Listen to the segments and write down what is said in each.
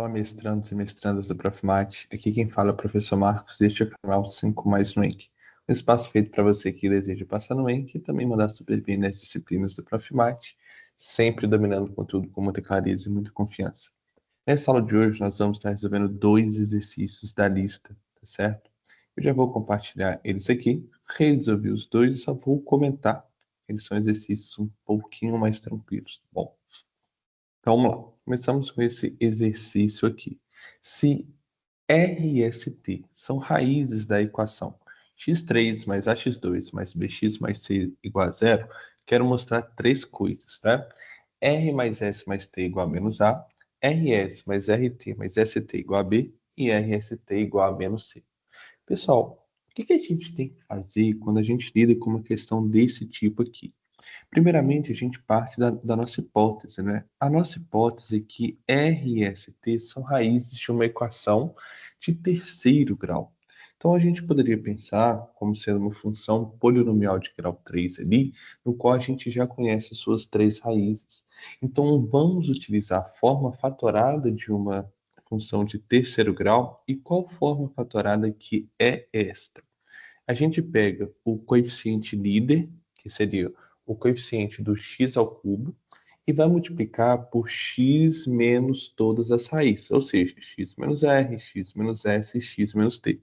Fala, mestrandos e mestrandas do Profimate. Aqui quem fala é o professor Marcos, deste é o canal 5 mais no Enc. Um espaço feito para você que deseja passar no Enc e também mandar super bem nas disciplinas do Profimate, sempre dominando o conteúdo com muita clareza e muita confiança. Nessa aula de hoje, nós vamos estar resolvendo 2 exercícios da lista, tá certo? Eu já vou compartilhar eles aqui, resolvi os dois e só vou comentar. Eles são exercícios um pouquinho mais tranquilos, tá bom? Então vamos lá. Começamos com esse exercício aqui. Se R e ST são raízes da equação x3 mais ax2 mais bx mais c igual a zero, quero mostrar 3 coisas, né? R mais S mais T igual a menos A, RS mais RT mais ST igual a B e RST igual a menos C. Pessoal, o que a gente tem que fazer quando a gente lida com uma questão desse tipo aqui? Primeiramente, a gente parte da nossa hipótese, né? A nossa hipótese é que R e ST são raízes de uma equação de terceiro grau. Então, a gente poderia pensar como sendo uma função polinomial de grau 3 ali, no qual a gente já conhece suas 3 raízes. Então, vamos utilizar a forma fatorada de uma função de terceiro grau. E qual forma fatorada que é esta? A gente pega o coeficiente líder, que seria o coeficiente do x ao cubo, e vai multiplicar por x menos todas as raízes, ou seja, x menos r, x menos s e x menos t.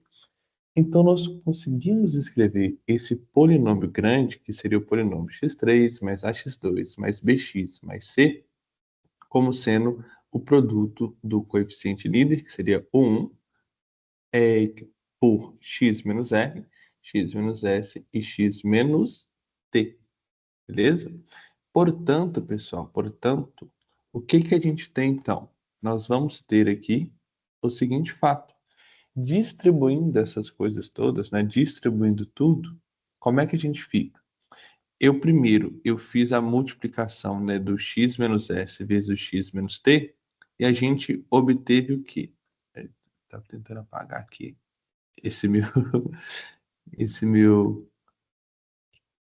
Então, nós conseguimos escrever esse polinômio grande, que seria o polinômio x3 mais ax2 mais bx mais c, como sendo o produto do coeficiente líder, que seria o 1, por x menos r, x menos s e x menos t, beleza? Portanto, pessoal, o que a gente tem então? Nós vamos ter aqui o seguinte fato. Distribuindo essas coisas todas, né, distribuindo tudo, como é que a gente fica? Eu fiz a multiplicação, né, do x menos s vezes o x menos t, e a gente obteve o quê? Estava tentando apagar aqui esse meu, esse meu,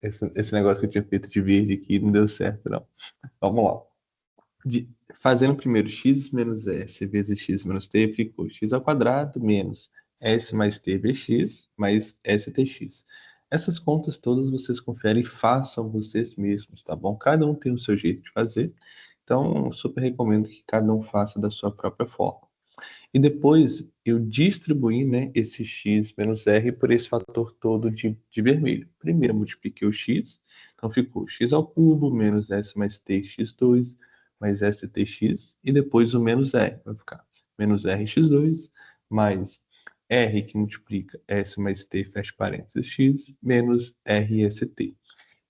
esse negócio que eu tinha feito de verde aqui não deu certo, não. Vamos lá. Fazendo primeiro x menos s vezes x menos t, ficou x ao quadrado menos s mais t vx mais stx. Essas contas todas vocês conferem e façam vocês mesmos, tá bom? Cada um tem o seu jeito de fazer, então super recomendo que cada um faça da sua própria forma. E depois eu distribuí, né, esse x menos r por esse fator todo de vermelho. Primeiro multipliquei o x, então ficou x ao cubo menos s mais t x2 mais stx, e depois o menos r, vai ficar menos rx2 mais r que multiplica s mais t, fecha parênteses, x, menos rst.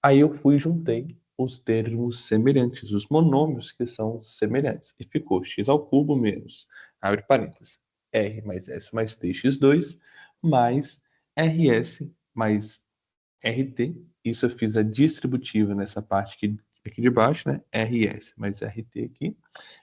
Aí eu fui e juntei os termos semelhantes, os monômios que são semelhantes. E ficou x ao cubo menos, abre parênteses, r mais s mais t x2 mais rs mais rt. Isso eu fiz a distributiva nessa parte aqui de baixo, né? rs mais rt aqui,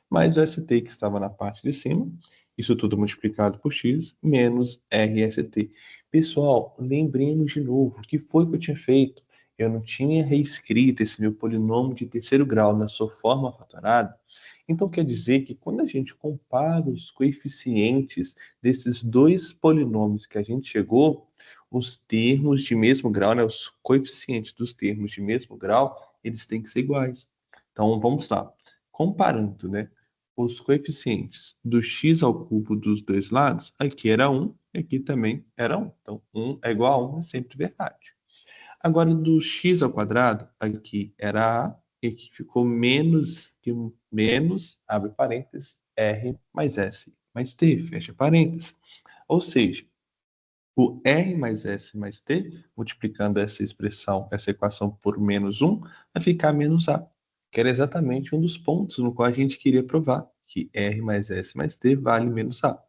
mais o st que estava na parte de cima. Isso tudo multiplicado por x menos rst. Pessoal, lembremos de novo o que foi que eu tinha feito. Eu não tinha reescrito esse meu polinômio de terceiro grau na sua forma fatorada. Então quer dizer que quando a gente compara os coeficientes desses dois polinômios que a gente chegou, os termos de mesmo grau, né, os coeficientes dos termos de mesmo grau, eles têm que ser iguais. Então vamos lá. Comparando, né, os coeficientes do x ao cubo dos dois lados, aqui era 1, aqui também era 1. Então 1 é igual a 1, é sempre verdade. Agora, do x ao quadrado, aqui era A, e aqui ficou menos que menos, abre parênteses, R mais S mais T, fecha parênteses. Ou seja, o R mais S mais T, multiplicando essa expressão, essa equação por menos 1, vai ficar menos A, que era exatamente um dos pontos no qual a gente queria provar, que R mais S mais T vale menos A.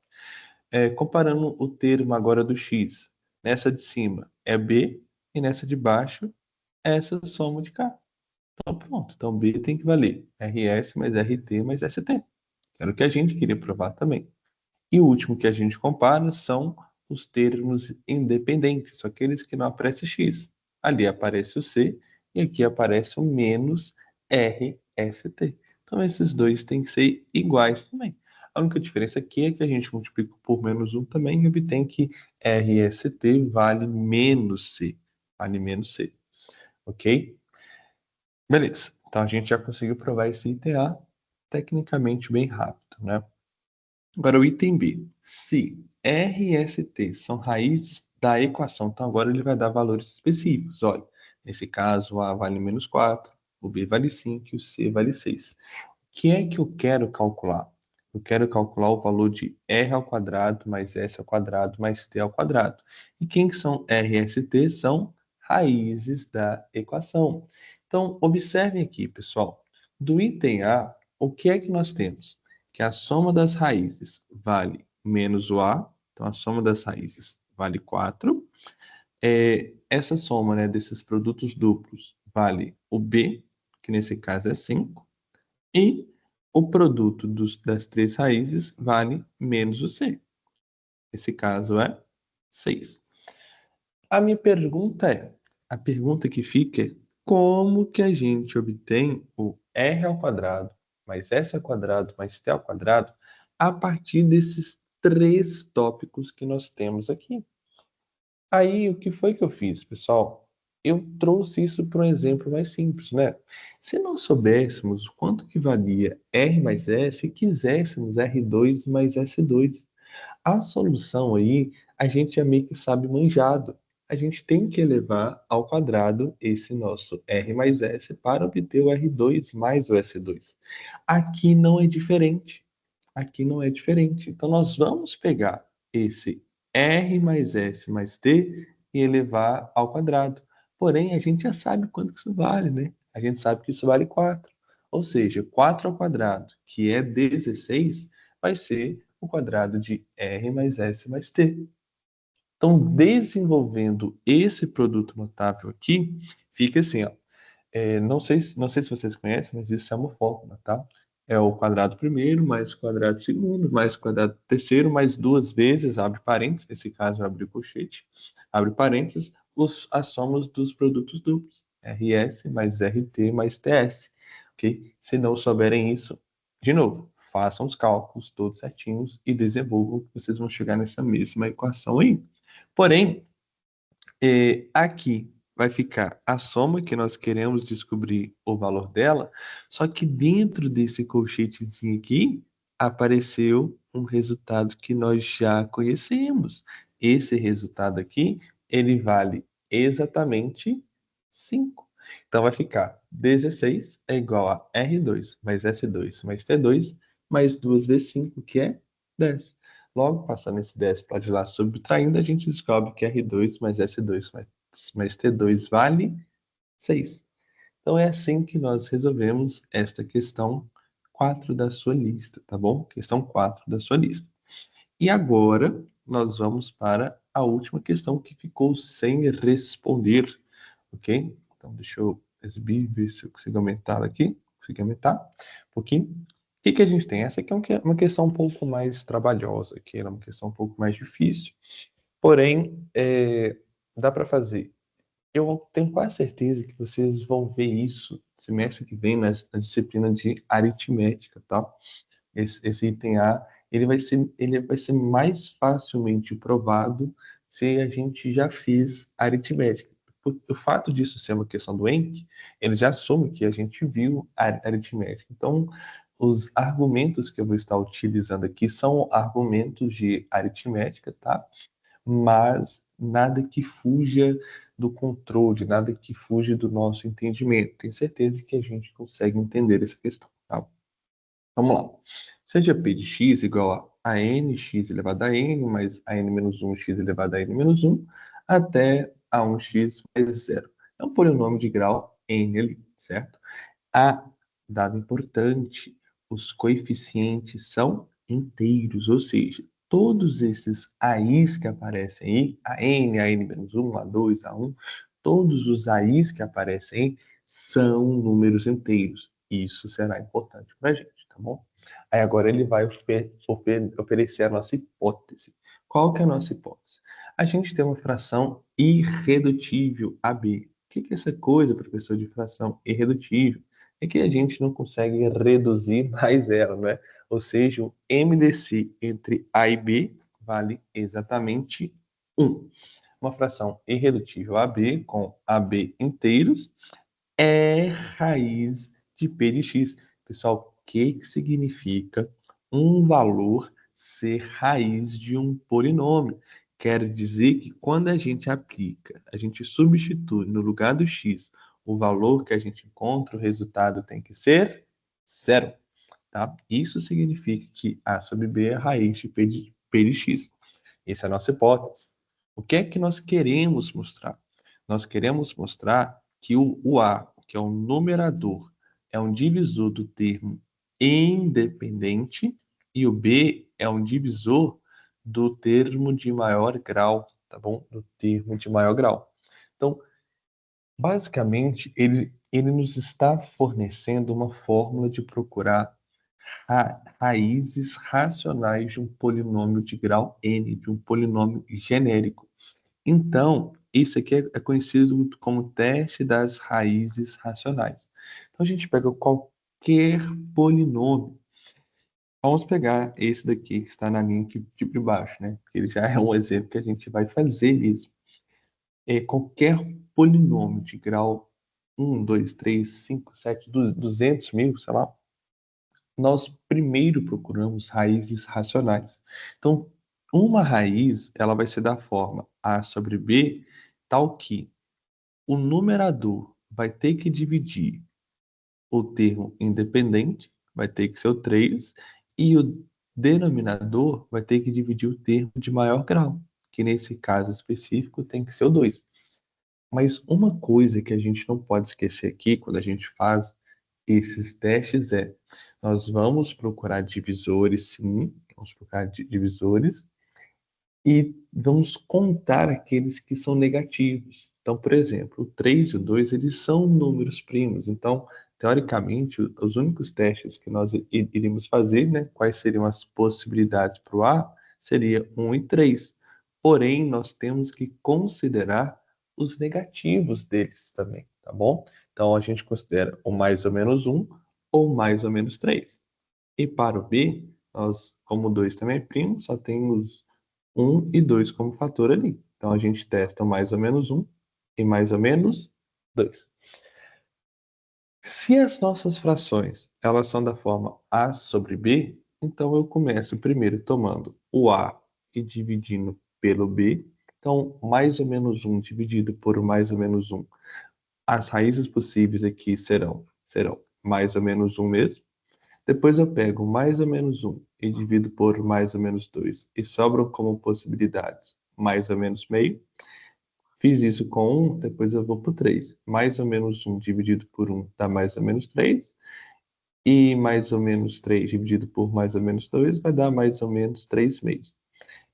Comparando o termo agora do x, nessa de cima é B, e nessa de baixo essa soma de K. Então, pronto. Então, B tem que valer RS mais RT mais ST. Era o que a gente queria provar também. E o último que a gente compara são os termos independentes, aqueles que não aparece X. Ali aparece o C e aqui aparece o menos RST. Então, esses dois têm que ser iguais também. A única diferença aqui é que a gente multiplica por menos 1 também e obtém que RST vale menos C. Vale menos C. Ok? Beleza. Então a gente já conseguiu provar esse item A tecnicamente bem rápido, né? Agora o item B. Se R e ST são raízes da equação, então agora ele vai dar valores específicos. Olha, nesse caso, o A vale menos 4, o B vale 5 e o C vale 6. O que é que eu quero calcular? Eu quero calcular o valor de R ao quadrado mais S ao quadrado mais T ao quadrado. E quem que são R e ST? São raízes da equação. Então, observem aqui, pessoal. Do item A, o que é que nós temos? Que a soma das raízes vale menos o A. Então, a soma das raízes vale 4. Essa soma, né, desses produtos duplos vale o B, que nesse caso é 5. E o produto das três raízes vale menos o C. Esse caso é 6. A pergunta que fica é como que a gente obtém o R ao quadrado mais S ao quadrado mais T ao quadrado a partir desses três tópicos que nós temos aqui. Aí, o que foi que eu fiz, pessoal? Eu trouxe isso para um exemplo mais simples, né? Se nós soubéssemos quanto que valia R mais S e quiséssemos R2 mais S2, a solução aí a gente já meio que sabe manjado. A gente tem que elevar ao quadrado esse nosso R mais S para obter o R2 mais o S2. Aqui não é diferente. Aqui não é diferente. Então, nós vamos pegar esse R mais S mais T e elevar ao quadrado. Porém, a gente já sabe quanto que isso vale, né? A gente sabe que isso vale 4. Ou seja, 4 ao quadrado, que é 16, vai ser o quadrado de R mais S mais T. Então, desenvolvendo esse produto notável aqui, fica assim, ó. Não sei se vocês conhecem, mas isso é uma fórmula, tá? É o quadrado primeiro, mais o quadrado segundo, mais o quadrado terceiro, mais duas vezes, abre parênteses, nesse caso abre colchete, abre parênteses, as somas dos produtos duplos, RS mais RT mais TS, ok? Se não souberem isso, de novo, façam os cálculos todos certinhos e desenvolvam, que vocês vão chegar nessa mesma equação aí. Porém, aqui vai ficar a soma que nós queremos descobrir o valor dela, só que dentro desse colchetezinho aqui apareceu um resultado que nós já conhecemos. Esse resultado aqui, ele vale exatamente 5. Então vai ficar 16 é igual a R2 mais S2 mais T2 mais 2 vezes 5, que é 10. Logo, passando esse 10 para de lá subtraindo, a gente descobre que R2 mais S2 mais T2 vale 6. Então é assim que nós resolvemos esta questão 4 da sua lista, tá bom? Questão 4 da sua lista. E agora nós vamos para a última questão que ficou sem responder, ok? Então deixa eu exibir, ver se eu consigo aumentar aqui. Consigo aumentar um pouquinho. O que que a gente tem? Essa aqui é uma questão um pouco mais trabalhosa, que é uma questão um pouco mais difícil. Porém, dá para fazer. Eu tenho quase certeza que vocês vão ver isso semestre que vem na disciplina de aritmética, tá? Esse item A, ele vai ser mais facilmente provado se a gente já fez aritmética. O fato disso ser uma questão do Encke, ele já assume que a gente viu a aritmética. Então, os argumentos que eu vou estar utilizando aqui são argumentos de aritmética, tá? Mas nada que fuja do controle, nada que fuja do nosso entendimento. Tenho certeza que a gente consegue entender essa questão, tá? Vamos lá. Seja P de x igual a nx elevado a n mais a n menos 1 x elevado a n menos 1 até a 1x mais 0. É um polinômio de grau n ali, certo? A dado importante, os coeficientes são inteiros, ou seja, todos esses a's que aparecem aí, a n menos 1, a2, a1, todos os a's que aparecem aí são números inteiros. Isso será importante para a gente, tá bom? Aí agora ele vai oferecer a nossa hipótese. Qual que é a nossa hipótese? A gente tem uma fração irredutível, AB. O que é essa coisa, professor, de fração irredutível? É que a gente não consegue reduzir mais ela, não é? Ou seja, o MDC entre A e B vale exatamente 1. Uma fração irredutível AB com AB inteiros é raiz de P de x. Pessoal, o que significa um valor ser raiz de um polinômio? Quer dizer que quando a gente substitui no lugar do x o valor que a gente encontra, o resultado tem que ser zero. Tá? Isso significa que A sobre B é raiz de P de x. Essa é a nossa hipótese. O que é que nós queremos mostrar? Nós queremos mostrar que o A, que é o numerador, é um divisor do termo independente e o B é um divisor do termo de maior grau, tá bom? Do termo de maior grau. Então, basicamente, ele nos está fornecendo uma fórmula de procurar raízes racionais de um polinômio de grau n, de um polinômio genérico. Então, isso aqui é conhecido como teste das raízes racionais. Então, a gente pega qualquer polinômio. Vamos pegar esse daqui que está na linha de baixo, né? Porque ele já é um exemplo que a gente vai fazer mesmo. Qualquer polinômio de grau 1, 2, 3, 5, 7, 200 mil, sei lá, nós primeiro procuramos raízes racionais. Então, uma raiz, ela vai ser da forma A sobre B, tal que o numerador vai ter que dividir o termo independente, vai ter que ser o 3, e o denominador vai ter que dividir o termo de maior grau, que nesse caso específico tem que ser o 2. Mas uma coisa que a gente não pode esquecer aqui, quando a gente faz esses testes, nós vamos procurar divisores, sim, vamos procurar divisores, e vamos contar aqueles que são negativos. Então, por exemplo, o 3 e o 2, eles são números primos. Então, teoricamente, os únicos testes que nós iríamos fazer, né, quais seriam as possibilidades para o A, seria 1 e 3. Porém, nós temos que considerar os negativos deles também, tá bom? Então, a gente considera o mais ou menos 1 ou mais ou menos 3. E para o B, nós, como o 2 também é primo, só temos 1 e 2 como fator ali. Então, a gente testa mais ou menos 1 e mais ou menos 2. Se as nossas frações elas são da forma A sobre B, então eu começo primeiro tomando o A e dividindo pelo B. Então, mais ou menos 1 dividido por mais ou menos 1. As raízes possíveis aqui serão mais ou menos 1 mesmo. Depois eu pego mais ou menos 1 e divido por mais ou menos 2 e sobram como possibilidades mais ou menos meio. Fiz isso com 1, depois eu vou para o 3. Mais ou menos 1 dividido por 1 dá mais ou menos 3. E mais ou menos 3 dividido por mais ou menos 2 vai dar mais ou menos 3 meios.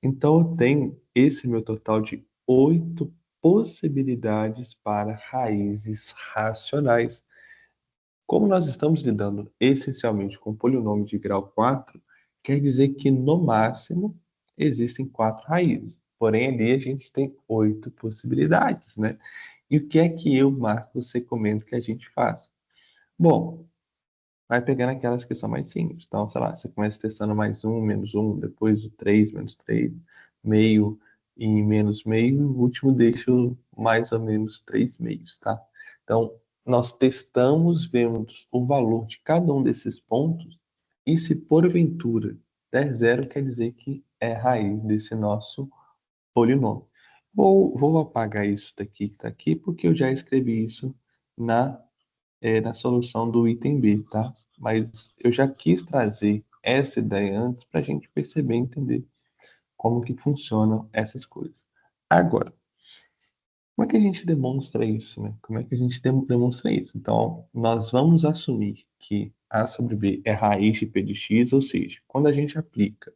Então eu tenho esse meu total de 8 possibilidades para raízes racionais. Como nós estamos lidando essencialmente com polinômio de grau 4, quer dizer que no máximo existem 4 raízes. Porém, ali a gente tem 8 possibilidades, né? E o que é que eu, Marcos, recomendo que a gente faça? Bom, vai pegando aquelas que são mais simples. Então, sei lá, você começa testando mais 1, menos 1, depois o 3, menos 3, meio e menos meio, o último deixa mais ou menos 3 meios, tá? Então, nós testamos, vemos o valor de cada um desses pontos, e se porventura der zero, quer dizer que é raiz desse nosso polinômio. Vou apagar isso daqui que está aqui, porque eu já escrevi isso na na solução do item B, tá? Mas eu já quis trazer essa ideia antes para a gente perceber e entender como que funcionam essas coisas. Agora, como é que a gente demonstra isso, né? Como é que a gente demonstra isso? Então, nós vamos assumir que A sobre B é raiz de P de x, ou seja, quando a gente aplica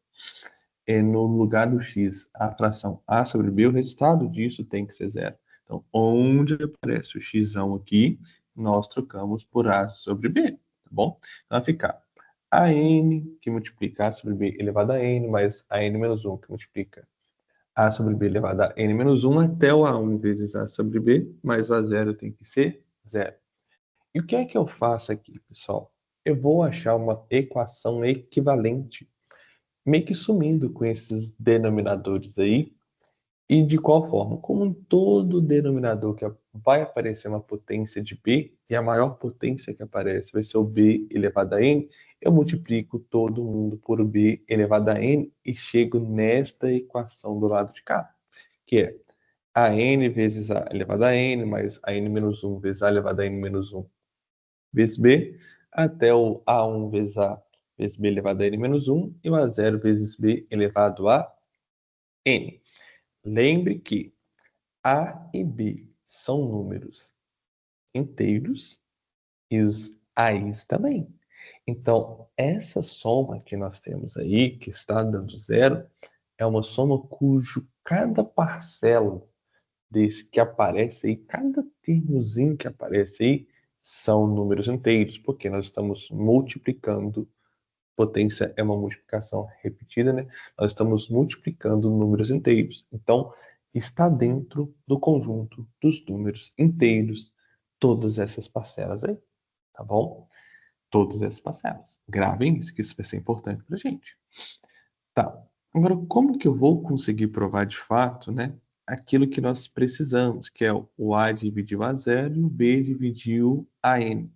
no lugar do x a fração A sobre B, o resultado disso tem que ser zero. Então, onde aparece o x aqui, nós trocamos por A sobre B, tá bom? Então, vai ficar AN, que multiplica A sobre B elevado a N, mais AN menos 1, que multiplica A sobre B elevado a N menos 1, até o A1 vezes A sobre B, mais o A0 tem que ser zero. E o que é que eu faço aqui, pessoal? eu vou achar uma equação equivalente, meio que sumindo com esses denominadores aí. E de qual forma? Como em todo denominador que vai aparecer uma potência de b, e a maior potência que aparece vai ser o b elevado a n, eu multiplico todo mundo por b elevado a n e chego nesta equação do lado de cá, que é a n vezes a elevado a n, mais a n menos 1 vezes a elevado a n menos 1 vezes b, até o a1 vezes a vezes b elevado a n menos 1 e o a0 vezes b elevado a n. Lembre que a e b são números inteiros e os a's também. Então, essa soma que nós temos aí, que está dando zero, é uma soma cujo cada parcela desse que aparece aí, cada termozinho que aparece aí, são números inteiros, porque nós estamos multiplicando, potência é uma multiplicação repetida, né? Nós estamos multiplicando números inteiros. Então, está dentro do conjunto dos números inteiros, todas essas parcelas aí, tá bom? Todas essas parcelas. Gravem isso, que isso vai ser importante para a gente. Tá. Agora, como que eu vou conseguir provar de fato, né, aquilo que nós precisamos, que é o A dividiu a zero e o B dividiu a N?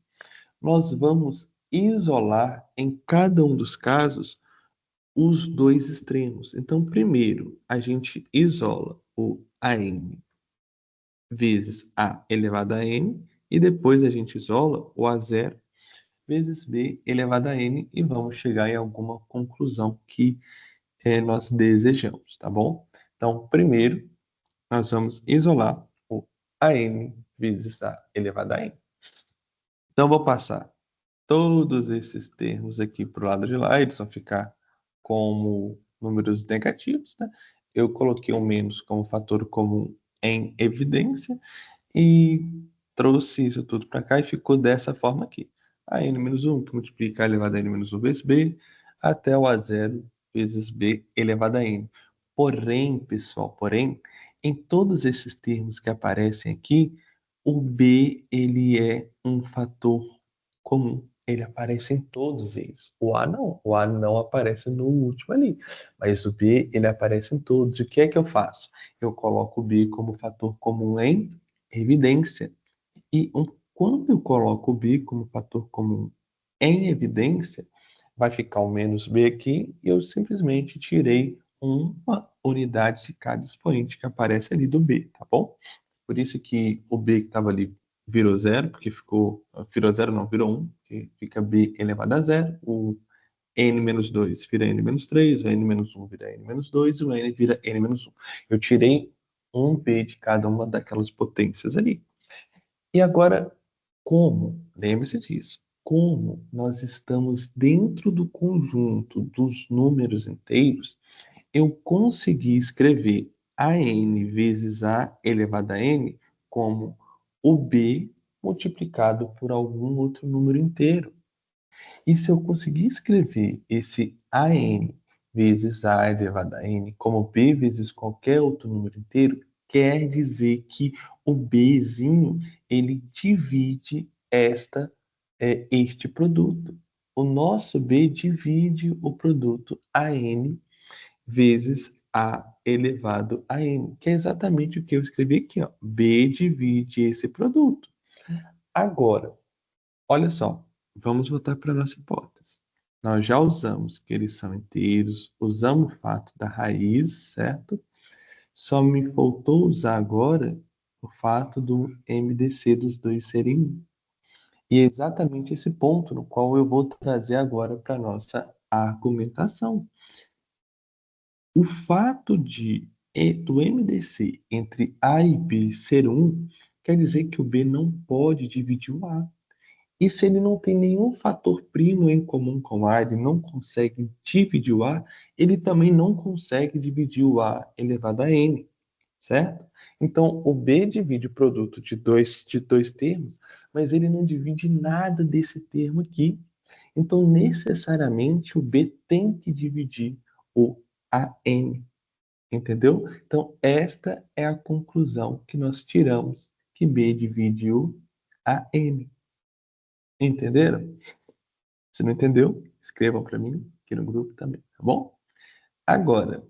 Nós vamos isolar em cada um dos casos os dois extremos. Então, primeiro, a gente isola o AN vezes A elevado a N, e depois a gente isola o A0 vezes B elevado a N, e vamos chegar em alguma conclusão que nós desejamos, tá bom? Então, primeiro, nós vamos isolar o AN vezes A elevado a N. Então, vou passar todos esses termos aqui para o lado de lá, eles vão ficar como números negativos, né? Eu coloquei o menos como fator comum em evidência e trouxe isso tudo para cá e ficou dessa forma aqui. A n menos 1, que multiplica a elevado a n menos 1 vezes b, até o a0 vezes b elevado a n. Porém, pessoal, em todos esses termos que aparecem aqui, o b ele é um fator comum. Ele aparece em todos eles. O A não. O A não aparece no último ali. Mas o B, ele aparece em todos. E o que é que eu faço? Eu coloco o B como fator comum em evidência. E quando eu coloco o B como fator comum em evidência, vai ficar o menos B aqui e eu simplesmente tirei uma unidade de cada expoente que aparece ali do B, tá bom? Por isso que o B que estava ali virou zero, porque ficou. Virou zero, não, virou 1, que fica B elevado a zero. O n menos 2 vira n menos 3, o n menos 1 vira n menos 2, e o n vira n menos 1. Eu tirei um B de cada uma daquelas potências ali. E agora, como? Lembre-se disso. Como nós estamos dentro do conjunto dos números inteiros, eu consegui escrever AN vezes A elevado a N como o B multiplicado por algum outro número inteiro. E se eu conseguir escrever esse AN vezes A elevado a N como B vezes qualquer outro número inteiro, quer dizer que o Bzinho ele divide este produto. O nosso B divide o produto AN vezes A elevado a N, que é exatamente o que eu escrevi aqui, ó. B divide esse produto. Agora, olha só, vamos voltar para a nossa hipótese. Nós já usamos que eles são inteiros, usamos o fato da raiz, certo? Só me faltou usar agora o fato do MDC dos dois serem 1. E é exatamente esse ponto no qual eu vou trazer agora para a nossa argumentação. O fato do MDC entre A e B ser 1 quer dizer que o B não pode dividir o A. E se ele não tem nenhum fator primo em comum com A, ele não consegue dividir o A, ele também não consegue dividir o A elevado a N, certo? Então, o B divide o produto de dois termos, mas ele não divide nada desse termo aqui. Então, necessariamente, o B tem que dividir o AN, entendeu? Então, esta é a conclusão que nós tiramos, que B divide o AN. Entenderam? Se não entendeu, escrevam para mim aqui no grupo também, tá bom? Agora,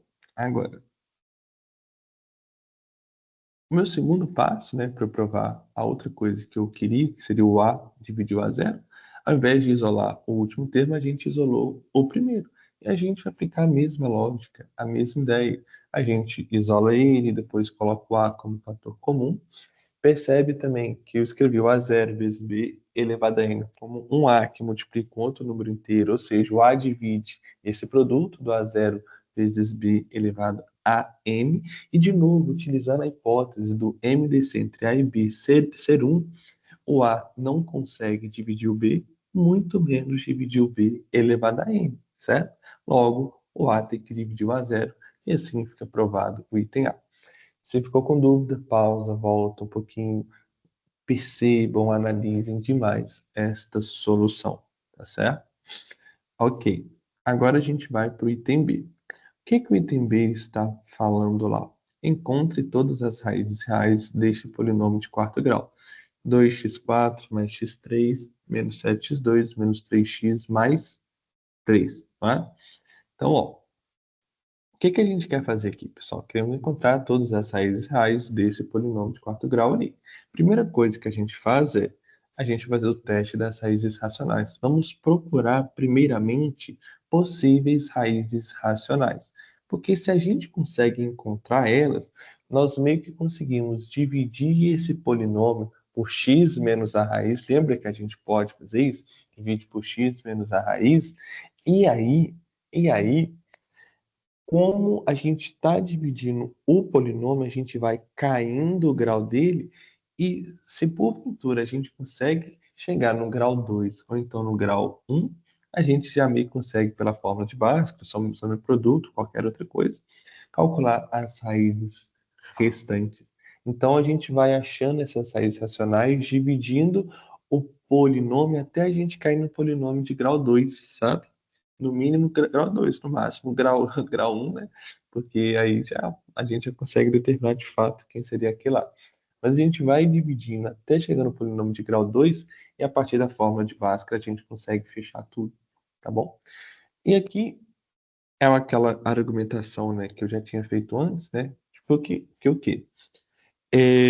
o meu segundo passo, né, para provar a outra coisa que eu queria, que seria o A dividir o A zero, ao invés de isolar o último termo, a gente isolou o primeiro. E a gente vai aplicar a mesma lógica, a mesma ideia. A gente isola ele, depois coloca o A como fator comum. Percebe também que eu escrevi o A zero vezes B elevado a N como um A que multiplica com outro número inteiro, ou seja, o A divide esse produto do A zero vezes B elevado a N, e de novo, utilizando a hipótese do MDC entre A e B ser 1, o A não consegue dividir o B, muito menos dividir o B elevado a N, certo? Logo, o A tem que dividir o A zero, e assim fica provado o item A. Se ficou com dúvida, pausa, volta um pouquinho, percebam, analisem demais esta solução, tá certo? Ok, agora a gente vai para o item B. O que o item B está falando lá? Encontre todas as raízes reais deste polinômio de quarto grau. 2x4 mais x3 menos 7x2 menos 3x mais 3, não é? Então, ó, o que a gente quer fazer aqui, pessoal? Queremos encontrar todas as raízes reais desse polinômio de quarto grau ali. Primeira coisa que a gente faz é a gente fazer o teste das raízes racionais. Vamos procurar, primeiramente, possíveis raízes racionais. Porque se a gente consegue encontrar elas, nós meio que conseguimos dividir esse polinômio por x menos a raiz. Lembra que a gente pode fazer isso? Divide por x menos a raiz. E aí, como a gente está dividindo o polinômio, a gente vai caindo o grau dele, e se porventura a gente consegue chegar no grau 2 ou então no grau 1, a gente já meio que consegue, pela fórmula de Bhaskara, soma produto, qualquer outra coisa, calcular as raízes restantes. Então a gente vai achando essas raízes racionais, dividindo o polinômio até a gente cair no polinômio de grau 2, sabe? No mínimo grau 2, no máximo grau, grau 1, né? Porque aí já a gente já consegue determinar de fato quem seria aquele lá. Mas a gente vai dividindo até chegar no polinômio de grau 2, e a partir da fórmula de Bhaskara a gente consegue fechar tudo, tá bom? E aqui é aquela argumentação, né, que eu já tinha feito antes, né? Tipo, o quê?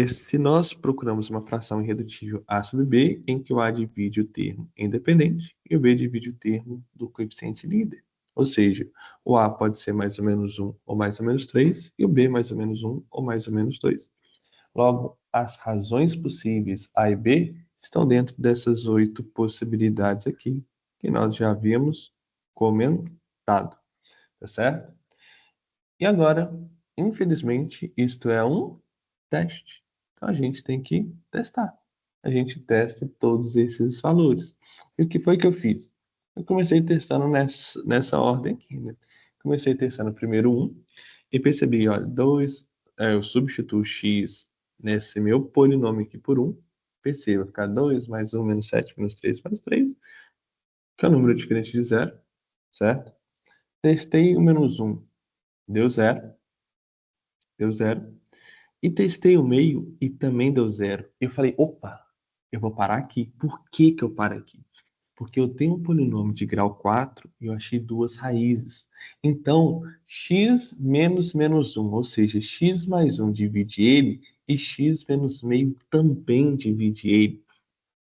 Se nós procuramos uma fração irredutível A sobre B, em que o A divide o termo independente e o B divide o termo do coeficiente líder. Ou seja, o A pode ser mais ou menos 1 ou mais ou menos 3, e o B mais ou menos 1 ou mais ou menos 2. Logo, as razões possíveis A e B estão dentro dessas 8 possibilidades aqui, que nós já havíamos comentado, tá certo? E agora, infelizmente, isto é um teste. Então a gente tem que testar. A gente testa todos esses valores. E o que foi que eu fiz? Eu comecei testando nessa ordem aqui, né? Comecei testando primeiro um e percebi, olha, 2, eu substituo x nesse meu polinômio aqui por 1. Perceba, ficar 2 mais 1 menos 7 menos 3 mais 3, que é um número diferente de zero, certo? Testei o menos 1, deu zero, deu zero. E testei o meio e também deu zero. Eu falei, opa, eu vou parar aqui. Por que que eu paro aqui? Porque eu tenho um polinômio de grau 4 e eu achei duas raízes. Então, x menos menos 1, ou seja, x mais 1 divide ele, e x menos meio também divide ele.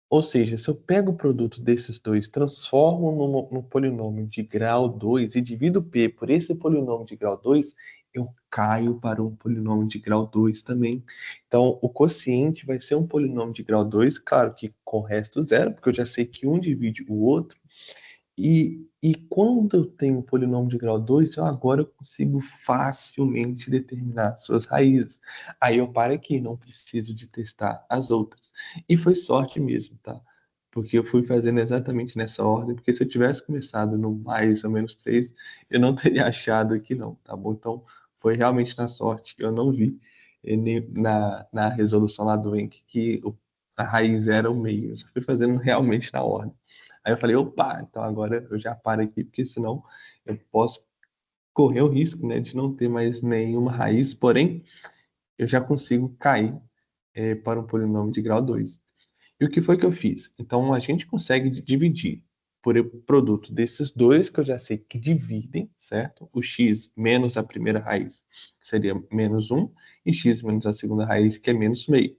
Ou seja, se eu pego o produto desses dois, transformo no polinômio de grau 2 e divido P por esse polinômio de grau 2, eu caio para um polinômio de grau 2 também. Então, o quociente vai ser um polinômio de grau 2, claro que com o resto zero, porque eu já sei que um divide o outro. E quando eu tenho um polinômio de grau 2, eu agora consigo facilmente determinar suas raízes. Aí eu paro aqui, não preciso de testar as outras. E foi sorte mesmo, tá? Porque eu fui fazendo exatamente nessa ordem, porque se eu tivesse começado no mais ou menos 3, eu não teria achado aqui não, tá bom? Então, foi realmente na sorte. Eu não vi na resolução lá do Enc que a raiz era o meio. Eu só fui fazendo realmente na ordem. Aí eu falei, opa, então agora eu já paro aqui, porque senão eu posso correr o risco, né, de não ter mais nenhuma raiz, porém, eu já consigo cair para um polinômio de grau 2. E o que foi que eu fiz? Então, a gente consegue dividir por produto desses dois que eu já sei que dividem, certo? O x menos a primeira raiz, que seria menos 1, e x menos a segunda raiz, que é menos meio.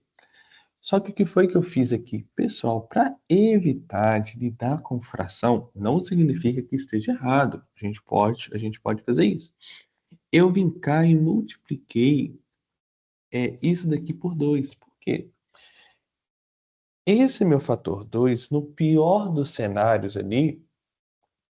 Só que o que foi que eu fiz aqui? Pessoal, para evitar de lidar com fração, não significa que esteja errado. A gente pode fazer isso. Eu vim cá e multipliquei isso daqui por 2. Por quê? Esse meu fator 2, no pior dos cenários ali,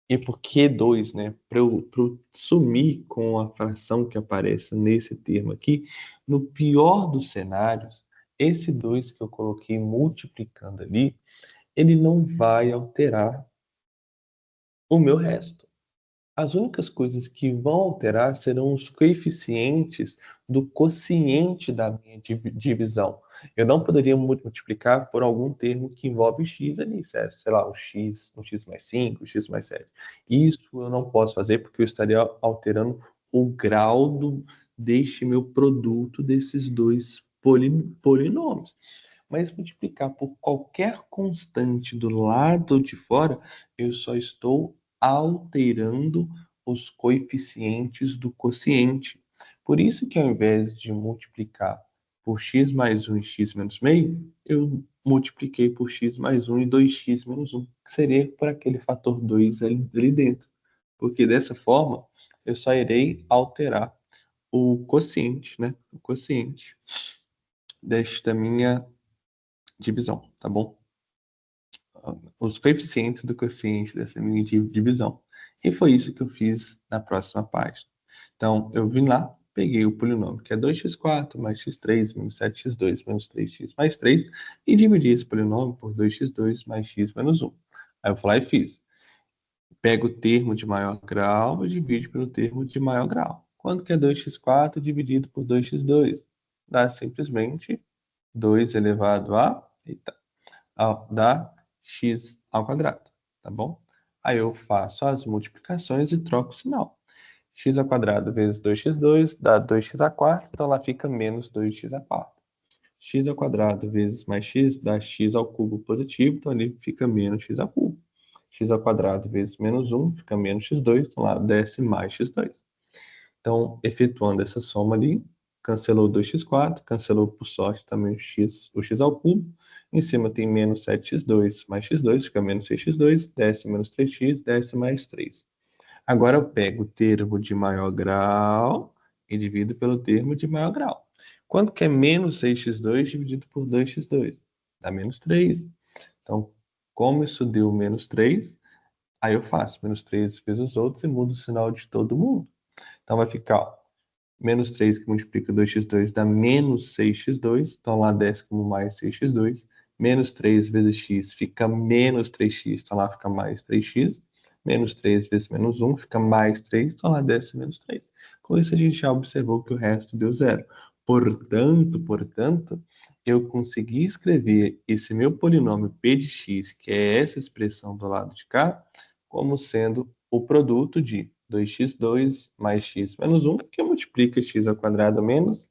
e por que 2, né? Para eu sumir com a fração que aparece nesse termo aqui, no pior dos cenários, esse 2 que eu coloquei multiplicando ali, ele não vai alterar o meu resto. As únicas coisas que vão alterar serão os coeficientes do quociente da minha divisão. Eu não poderia multiplicar por algum termo que envolve x ali, certo? Sei lá, um x mais 5, um x mais 7. Isso eu não posso fazer porque eu estaria alterando o grau deste meu produto desses dois polinômios. Mas multiplicar por qualquer constante do lado de fora, eu só estou alterando os coeficientes do quociente. Por isso que ao invés de multiplicar por x mais 1 e x menos meio, eu multipliquei por x mais 1 e 2x menos 1, que seria por aquele fator 2 ali dentro. Porque dessa forma, eu só irei alterar o quociente, né? O quociente desta minha divisão, tá bom? Os coeficientes do quociente dessa minha divisão. E foi isso que eu fiz na próxima página. Então, eu vim lá, peguei o polinômio, que é 2x4 mais x3 menos 7x2 menos 3x mais 3, e dividi esse polinômio por 2x2 mais x menos 1. Aí eu fui lá e fiz. Pego o termo de maior grau e divide pelo termo de maior grau. Quanto que é 2x4 dividido por 2x2? Dá simplesmente 2 elevado a... Eita, dá x ao quadrado, tá bom? Aí eu faço as multiplicações e troco o sinal. X ao quadrado vezes 2x2 dá 2x a quarta, então lá fica menos 2x a quarta. X ao quadrado vezes mais x dá x ao cubo positivo, então ali fica menos x ao cubo. X ao quadrado vezes menos 1 fica menos x2, então lá desce mais x2. Então, efetuando essa soma ali, cancelou 2x4, cancelou por sorte também o x ao cubo. Em cima tem menos 7x2 mais x2, fica menos 6x2, desce menos 3x, desce mais 3. Agora eu pego o termo de maior grau e divido pelo termo de maior grau. Quanto que é menos 6x2 dividido por 2x2? Dá menos 3. Então, como isso deu menos 3, aí eu faço menos 3 vezes os outros e mudo o sinal de todo mundo. Então vai ficar, ó, menos 3 que multiplica 2x2 dá menos 6x2, então lá desce como mais 6x2. Menos 3 vezes x fica menos 3x, então lá fica mais 3x. Menos 3 vezes menos 1 fica mais 3, então lá desce menos 3. Com isso a gente já observou que o resto deu zero. Portanto, eu consegui escrever esse meu polinômio p de x, que é essa expressão do lado de cá, como sendo o produto de 2x2 mais x menos 1, que multiplica x ao quadrado menos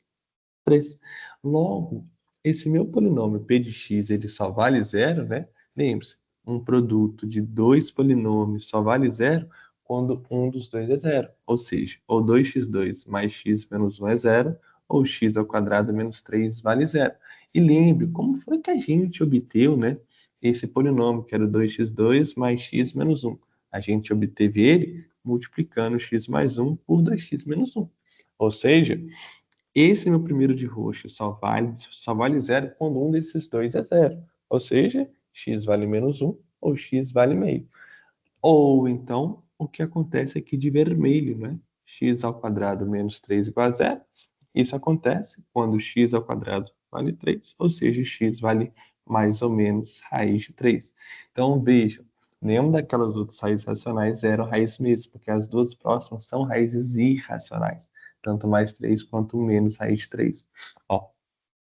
3. Logo, esse meu polinômio p de x ele só vale zero, né? Lembre-se, um produto de dois polinômios só vale zero quando um dos dois é zero. Ou seja, ou 2x2 mais x menos 1 é zero, ou x ao quadrado menos 3 vale zero. E lembre, como foi que a gente obteve, né, esse polinômio, que era o 2x2 mais x menos 1? A gente obteve ele multiplicando x mais 1 por 2x menos 1. Ou seja, esse meu primeiro de roxo só vale zero quando um desses dois é zero. Ou seja, x vale menos 1 ou x vale meio. Ou então, o que acontece aqui de vermelho, né? X ao quadrado menos 3 igual a zero. Isso acontece quando x ao quadrado vale 3, ou seja, x vale mais ou menos raiz de 3. Então, vejam, nenhuma daquelas outras raízes racionais eram raiz mesmo, porque as duas próximas são raízes irracionais, tanto mais 3 quanto menos raiz de 3. Ó,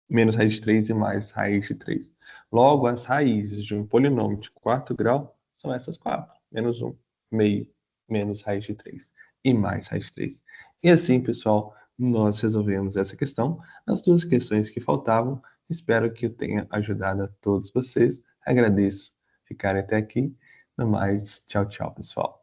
menos raiz de 3 e mais raiz de 3. Logo, as raízes de um polinômio de quarto grau são essas quatro. Menos 1, meio, menos raiz de 3 e mais raiz de 3. E assim, pessoal, nós resolvemos essa questão. As duas questões que faltavam, espero que eu tenha ajudado a todos vocês. Agradeço ficarem até aqui. Até mais. Tchau, tchau, pessoal.